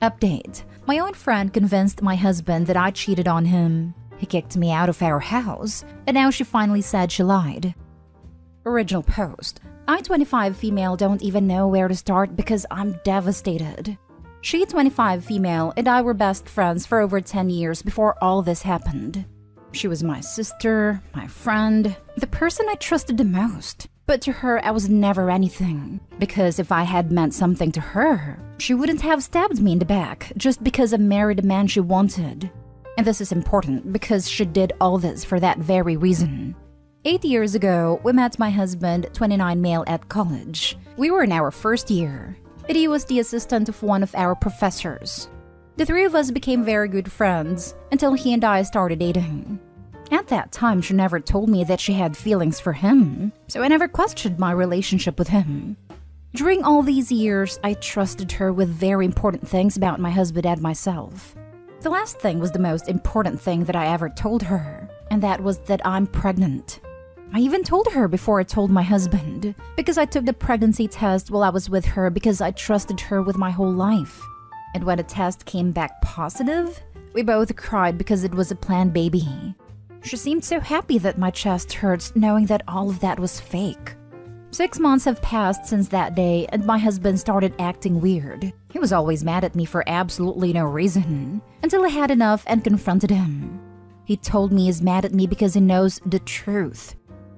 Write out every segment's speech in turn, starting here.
Update. My own friend convinced my husband that I cheated on him. He kicked me out of our house, and now she finally said she lied. Original post. I, 25 female, don't even know where to start because I'm devastated. She, 25 female, and I were best friends for over 10 years before all this happened. She was my sister, my friend, the person I trusted the most. But to her, I was never anything. Because if I had meant something to her, she wouldn't have stabbed me in the back just because I married a man she wanted. And this is important because she did all this for that very reason. 8 years ago, we met my husband, 29 male, at college. We were in our first year, and he was the assistant of one of our professors. The three of us became very good friends until he and I started dating. At that time, she never told me that she had feelings for him, so I never questioned my relationship with him. During all these years, I trusted her with very important things about my husband and myself. The last thing was the most important thing that I ever told her, and that was that I'm pregnant. I even told her before I told my husband, because I took the pregnancy test while I was with her because I trusted her with my whole life. And when the test came back positive, we both cried because it was a planned baby. She seemed so happy that my chest hurts knowing that all of that was fake. 6 months have passed since that day and my husband started acting weird. He was always mad at me for absolutely no reason, until I had enough and confronted him. He told me he's mad at me because he knows the truth.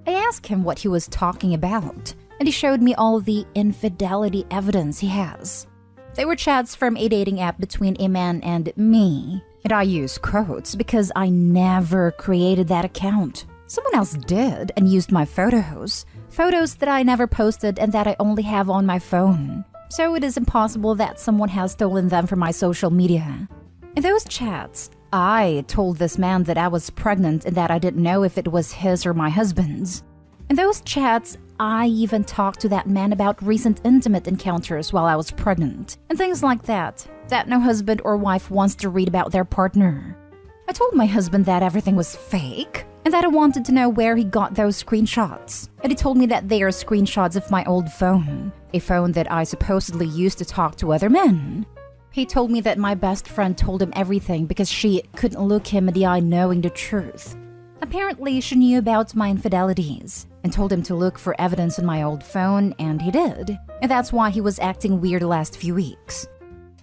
I asked him what he was talking about, and he showed me all the infidelity evidence he has. They were chats from a dating app between a man and me, and I use quotes because I never created that account. Someone else did and used my photos that I never posted and that I only have on my phone. So it is impossible that someone has stolen them from my social media. In those chats, I told this man that I was pregnant and that I didn't know if it was his or my husband's. In those chats, I even talked to that man about recent intimate encounters while I was pregnant, and things like that no husband or wife wants to read about their partner. I told my husband that everything was fake, and that I wanted to know where he got those screenshots. And he told me that they are screenshots of my old phone, a phone that I supposedly used to talk to other men. He told me that my best friend told him everything because she couldn't look him in the eye knowing the truth. Apparently, she knew about my infidelities and told him to look for evidence in my old phone, and he did. And that's why he was acting weird the last few weeks.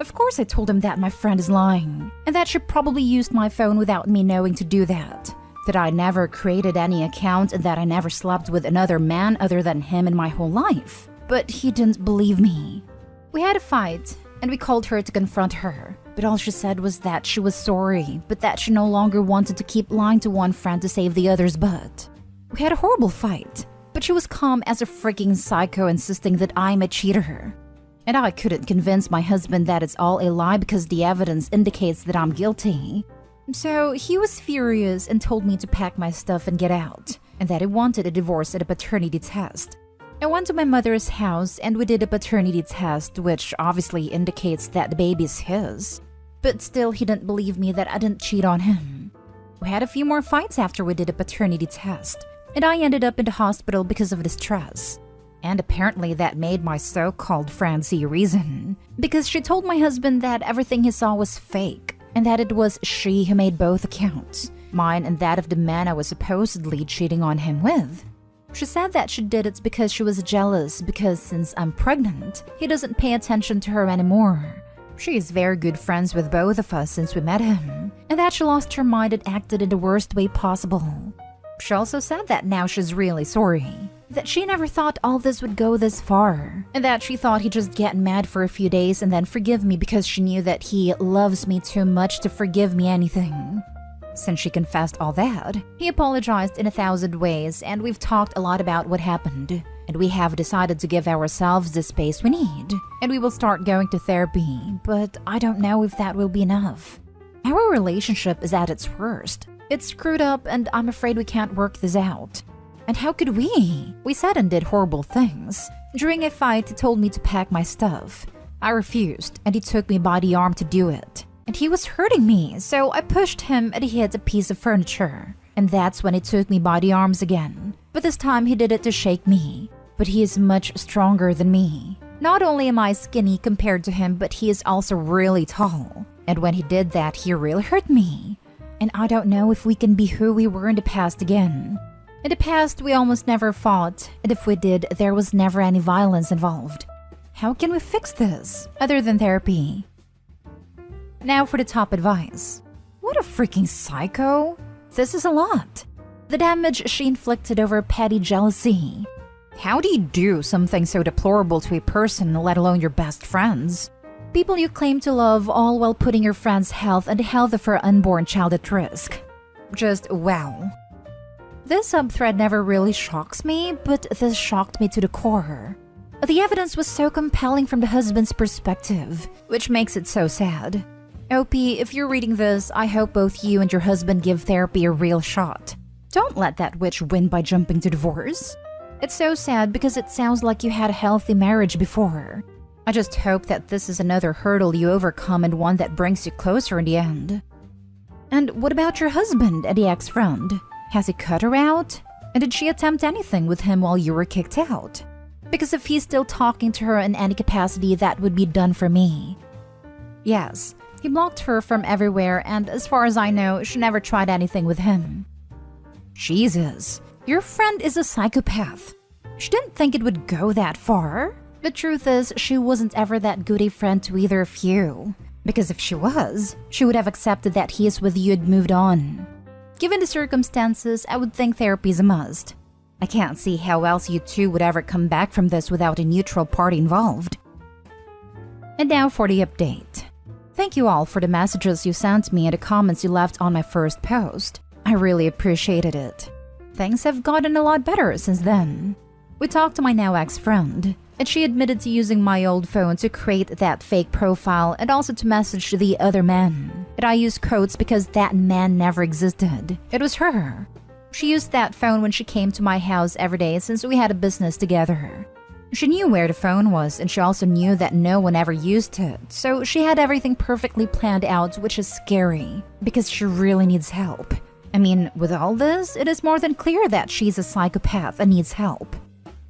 Of course, I told him that my friend is lying, and that she probably used my phone without me knowing to do that I never created any account, and that I never slept with another man other than him in my whole life. But he didn't believe me. We had a fight, and we called her to confront her. But all she said was that she was sorry, but that she no longer wanted to keep lying to one friend to save the other's butt. We had a horrible fight, but she was calm as a freaking psycho, insisting that I'm a cheater. And I couldn't convince my husband that it's all a lie because the evidence indicates that I'm guilty. So he was furious and told me to pack my stuff and get out, and that he wanted a divorce and a paternity test. I went to my mother's house and we did a paternity test, which obviously indicates that the baby is his. But still, he didn't believe me that I didn't cheat on him. We had a few more fights after we did a paternity test, and I ended up in the hospital because of the stress. And apparently that made my so-called friend see reason, because she told my husband that everything he saw was fake, and that it was she who made both accounts, mine and that of the man I was supposedly cheating on him with. She said that she did it because she was jealous because since I'm pregnant, he doesn't pay attention to her anymore. She is very good friends with both of us since we met him, and that she lost her mind and acted in the worst way possible. She also said that now she's really sorry, that she never thought all this would go this far, and that she thought he'd just get mad for a few days and then forgive me because she knew that he loves me too much to forgive me anything. Since she confessed all that, he apologized in 1,000 ways, and we've talked a lot about what happened. And we have decided to give ourselves the space we need, and we will start going to therapy, but I don't know if that will be enough. Our relationship is at its worst. It's screwed up, and I'm afraid we can't work this out. And how could we? We said and did horrible things. During a fight, he told me to pack my stuff. I refused, and he took me by the arm to do it. And he was hurting me, so I pushed him and he hit a piece of furniture. And that's when he took me by the arms again. But this time he did it to shake me. But he is much stronger than me. Not only am I skinny compared to him, but he is also really tall. And when he did that, he really hurt me. And I don't know if we can be who we were in the past again. In the past, we almost never fought, and if we did, there was never any violence involved. How can we fix this, other than therapy? Now for the top advice. What a freaking psycho! This is a lot. The damage she inflicted over petty jealousy. How do you do something so deplorable to a person, let alone your best friends? People you claim to love, all while putting your friend's health and the health of her unborn child at risk. Just wow. This subthread never really shocks me, but this shocked me to the core. The evidence was so compelling from the husband's perspective, which makes it so sad. OP, if you're reading this, I hope both you and your husband give therapy a real shot. Don't let that witch win by jumping to divorce. It's so sad because it sounds like you had a healthy marriage before. I just hope that this is another hurdle you overcome and one that brings you closer in the end. And what about your husband and the ex-friend? Has he cut her out? And did she attempt anything with him while you were kicked out? Because if he's still talking to her in any capacity, that would be done for me. Yes, he blocked her from everywhere, and as far as I know, she never tried anything with him. Jesus, your friend is a psychopath. She didn't think it would go that far. The truth is, she wasn't ever that good a friend to either of you. Because if she was, she would have accepted that he is with you and moved on. Given the circumstances, I would think therapy is a must. I can't see how else you two would ever come back from this without a neutral party involved. And now for the update. Thank you all for the messages you sent me and the comments you left on my first post. I really appreciated it. Things have gotten a lot better since then. We talked to my now ex-friend, and she admitted to using my old phone to create that fake profile and also to message the other man. And I used quotes because that man never existed. It was her. She used that phone when she came to my house every day since we had a business together. She knew where the phone was, and she also knew that no one ever used it, so she had everything perfectly planned out, which is scary, because she really needs help. I mean, with all this, it is more than clear that she's a psychopath and needs help.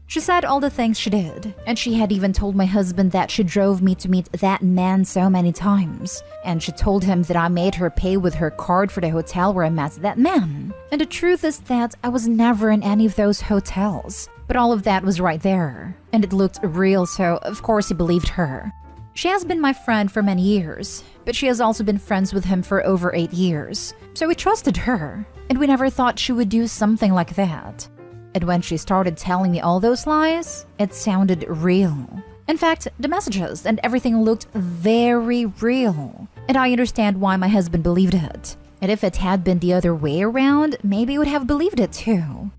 She said all the things she did, and she had even told my husband that she drove me to meet that man so many times. And she told him that I made her pay with her card for the hotel where I met that man. And the truth is that I was never in any of those hotels. But all of that was right there, and it looked real, so of course he believed her. She has been my friend for many years, but she has also been friends with him for over 8 years. So we trusted her, and we never thought she would do something like that. And when she started telling me all those lies, it sounded real. In fact, the messages and everything looked very real. And I understand why my husband believed it. And if it had been the other way around, maybe he would have believed it too.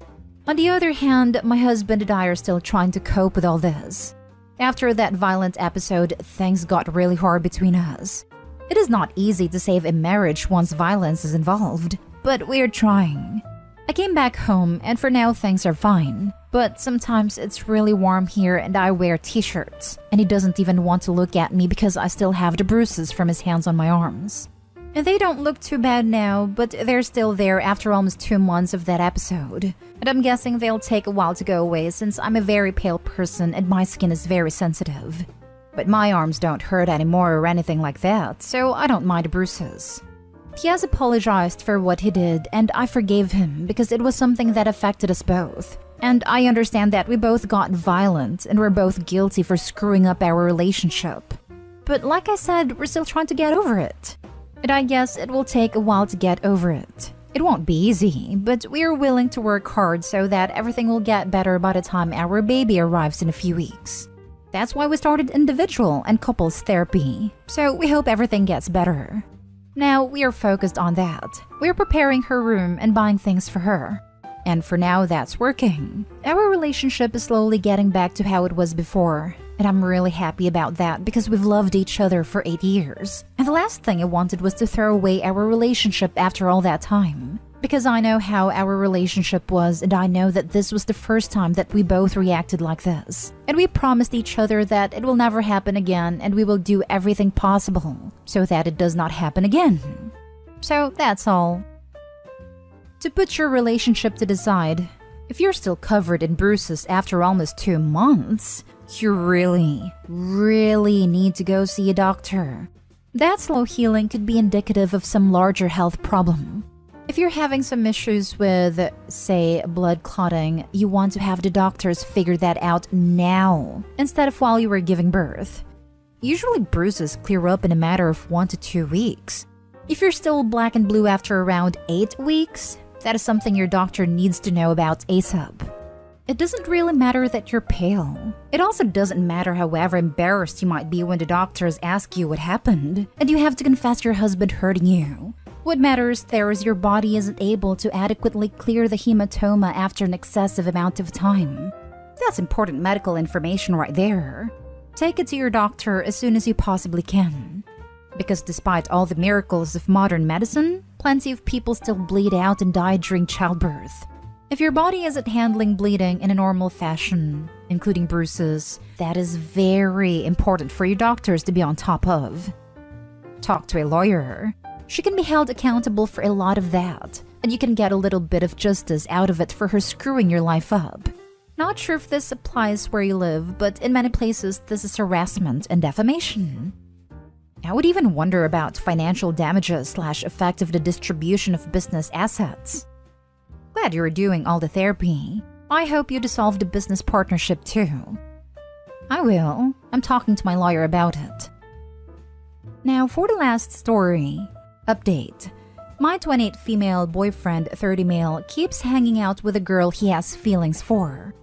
On the other hand, my husband and I are still trying to cope with all this. After that violent episode, things got really hard between us. It is not easy to save a marriage once violence is involved, but we're trying. I came back home, and for now things are fine. But sometimes it's really warm here and I wear t-shirts, and he doesn't even want to look at me because I still have the bruises from his hands on my arms. And they don't look too bad now, but they're still there after almost 2 months of that episode. And I'm guessing they'll take a while to go away since I'm a very pale person and my skin is very sensitive. But my arms don't hurt anymore or anything like that, so I don't mind the bruises. He has apologized for what he did, and I forgave him because it was something that affected us both. And I understand that we both got violent and we're both guilty for screwing up our relationship. But like I said, we're still trying to get over it. And I guess it will take a while to get over it. It won't be easy, but we are willing to work hard so that everything will get better by the time our baby arrives in a few weeks. That's why we started individual and couples therapy, so we hope everything gets better. Now, we are focused on that. We're preparing her room and buying things for her. And for now, that's working. Our relationship is slowly getting back to how it was before. And I'm really happy about that because we've loved each other for 8 years. And the last thing I wanted was to throw away our relationship after all that time. Because I know how our relationship was, and I know that this was the first time that we both reacted like this. And we promised each other that it will never happen again, and we will do everything possible so that it does not happen again. So that's all. To put your relationship to the side, if you're still covered in bruises after almost 2 months, You really need to go see a doctor. That slow healing could be indicative of some larger health problem. If you're having some issues with, say, blood clotting, you want to have the doctors figure that out now, instead of while you were giving birth. Usually bruises clear up in a matter of 1 to 2 weeks. If you're still black and blue after around 8 weeks, that is something your doctor needs to know about ASAP. It doesn't really matter that you're pale. It also doesn't matter however embarrassed you might be when the doctors ask you what happened, and you have to confess your husband hurting you. What matters there is your body isn't able to adequately clear the hematoma after an excessive amount of time. That's important medical information right there. Take it to your doctor as soon as you possibly can. Because despite all the miracles of modern medicine, plenty of people still bleed out and die during childbirth. If your body isn't handling bleeding in a normal fashion, including bruises, that is very important for your doctors to be on top of. Talk to a lawyer. She can be held accountable for a lot of that, and you can get a little bit of justice out of it for her screwing your life up. Not sure if this applies where you live, but in many places this is harassment and defamation. I would even wonder about financial damages / effect of the distribution of business assets. Glad you're doing all the therapy. I hope you dissolve the business partnership too. I will. I'm talking to my lawyer about it. Now for the last story. Update. My 28 female boyfriend, 30 male, keeps hanging out with a girl he has feelings for.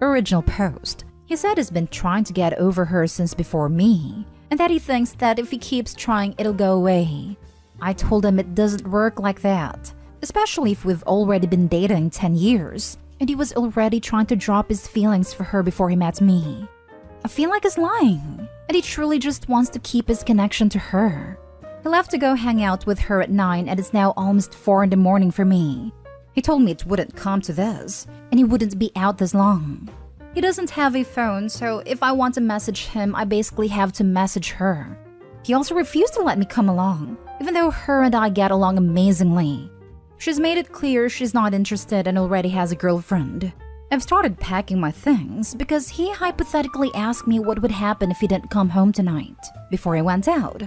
Original post. He said he's been trying to get over her since before me, and that he thinks that if he keeps trying, it'll go away. I told him it doesn't work like that, especially if we've already been dating 10 years, and he was already trying to drop his feelings for her before he met me. I feel like he's lying, and he truly just wants to keep his connection to her. He left to go hang out with her at 9 and it's now almost 4 in the morning for me. He told me it wouldn't come to this, and he wouldn't be out this long. He doesn't have a phone, so if I want to message him, I basically have to message her. He also refused to let me come along, even though her and I get along amazingly. She's made it clear she's not interested and already has a girlfriend. I've started packing my things because he hypothetically asked me what would happen if he didn't come home tonight, before he went out.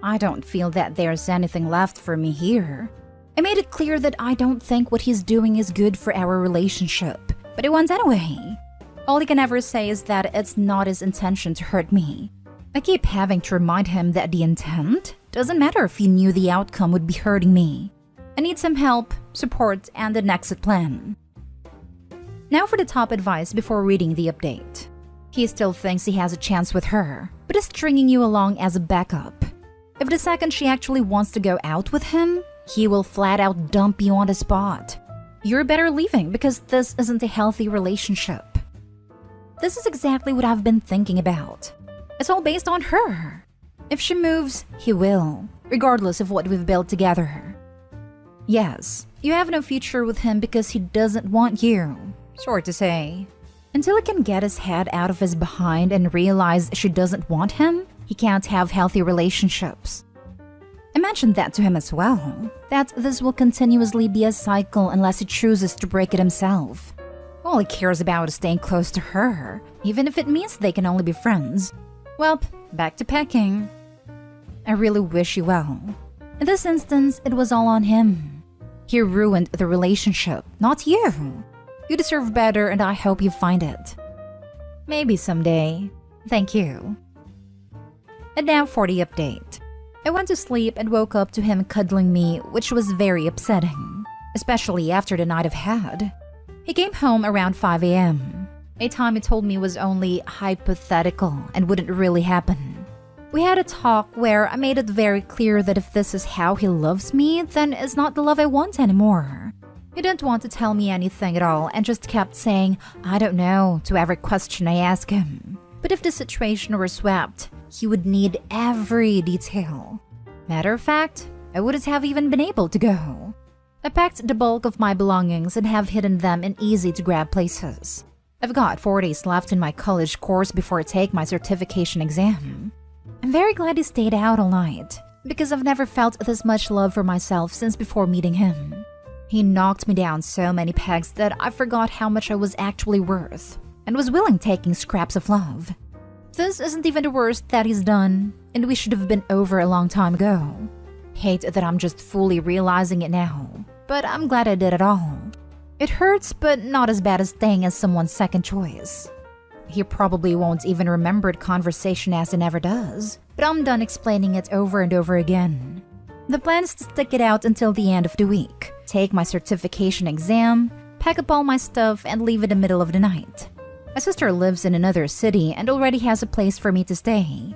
I don't feel that there's anything left for me here. I made it clear that I don't think what he's doing is good for our relationship, but he went anyway. All he can ever say is that it's not his intention to hurt me. I keep having to remind him that the intent doesn't matter if he knew the outcome would be hurting me. I need some help, support, and an exit plan. Now for the top advice before reading the update. He still thinks he has a chance with her, but is stringing you along as a backup. If the second she actually wants to go out with him, he will flat out dump you on the spot. You're better leaving because this isn't a healthy relationship. This is exactly what I've been thinking about. It's all based on her. If she moves, he will, regardless of what we've built together. Yes, you have no future with him because he doesn't want you. Sorry to say. Until he can get his head out of his behind and realize she doesn't want him, he can't have healthy relationships. I mentioned that to him as well, that this will continuously be a cycle unless he chooses to break it himself. All he cares about is staying close to her, even if it means they can only be friends. Well, back to packing. I really wish you well. In this instance, it was all on him. He ruined the relationship, not you. You deserve better and I hope you find it. Maybe someday. Thank you. And now for the update. I went to sleep and woke up to him cuddling me, which was very upsetting, especially after the night I've had. He came home around 5 a.m., a time he told me was only hypothetical and wouldn't really happen. We had a talk where I made it very clear that if this is how he loves me, then it's not the love I want anymore. He didn't want to tell me anything at all and just kept saying, I don't know, to every question I asked him. But if the situation were swept, he would need every detail. Matter of fact, I wouldn't have even been able to go. I packed the bulk of my belongings and have hidden them in easy-to-grab places. I've got 4 days left in my college course before I take my certification exam. I'm very glad he stayed out all night, because I've never felt this much love for myself since before meeting him. He knocked me down so many pegs that I forgot how much I was actually worth. and was willing taking scraps of love. This isn't even the worst that he's done, and we should have been over a long time ago. Hate that I'm just fully realizing it now, but I'm glad I did it all. It hurts, but not as bad as staying as someone's second choice. He probably won't even remember the conversation as he never does, but I'm done explaining it over and over again. The plan is to stick it out until the end of the week, take my certification exam, pack up all my stuff, and leave in the middle of the night. My sister lives in another city and already has a place for me to stay.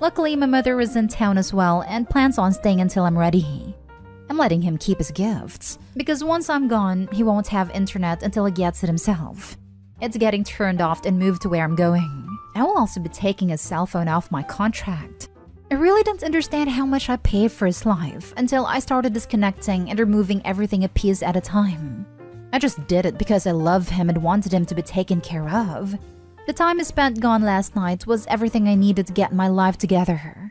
Luckily, my mother is in town as well and plans on staying until I'm ready. I'm letting him keep his gifts, because once I'm gone, he won't have internet until he gets it himself. It's getting turned off and moved to where I'm going. I will also be taking his cell phone off my contract. I really didn't understand how much I paid for his life until I started disconnecting and removing everything a piece at a time. I just did it because I love him and wanted him to be taken care of. The time I spent gone last night was everything I needed to get my life together.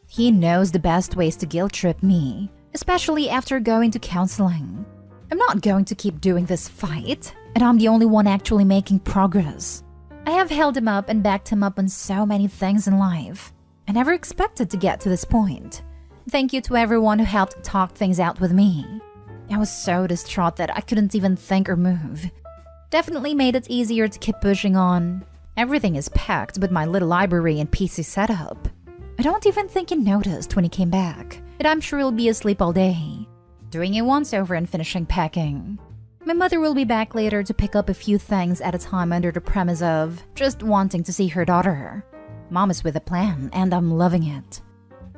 He knows the best ways to guilt trip me, especially after going to counseling. I'm not going to keep doing this fight, and I'm the only one actually making progress. I have held him up and backed him up on so many things in life. I never expected to get to this point. Thank you to everyone who helped talk things out with me. I was so distraught that I couldn't even think or move. Definitely made it easier to keep pushing on. Everything is packed with my little library and PC setup. I don't even think he noticed when he came back, and I'm sure he'll be asleep all day, doing a once-over and finishing packing. My mother will be back later to pick up a few things at a time under the premise of just wanting to see her daughter. Mom is with a plan, and I'm loving it.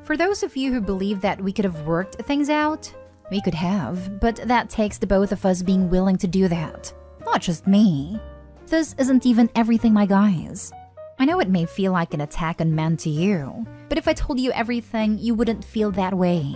For those of you who believe that we could have worked things out, we could have, but that takes the both of us being willing to do that, not just me. This isn't even everything, my guys. I know it may feel like an attack on men to you, but if I told you everything, you wouldn't feel that way.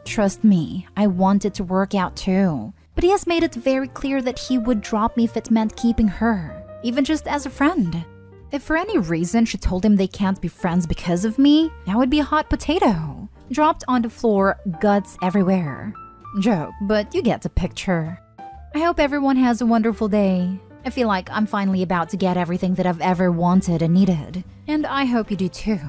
Trust me, I want it to work out too, but he has made it very clear that he would drop me if it meant keeping her, even just as a friend. If for any reason she told him they can't be friends because of me, I would be a hot potato, dropped on the floor, guts everywhere. Joke, but you get the picture. I hope everyone has a wonderful day. I feel like I'm finally about to get everything that I've ever wanted and needed, and I hope you do too.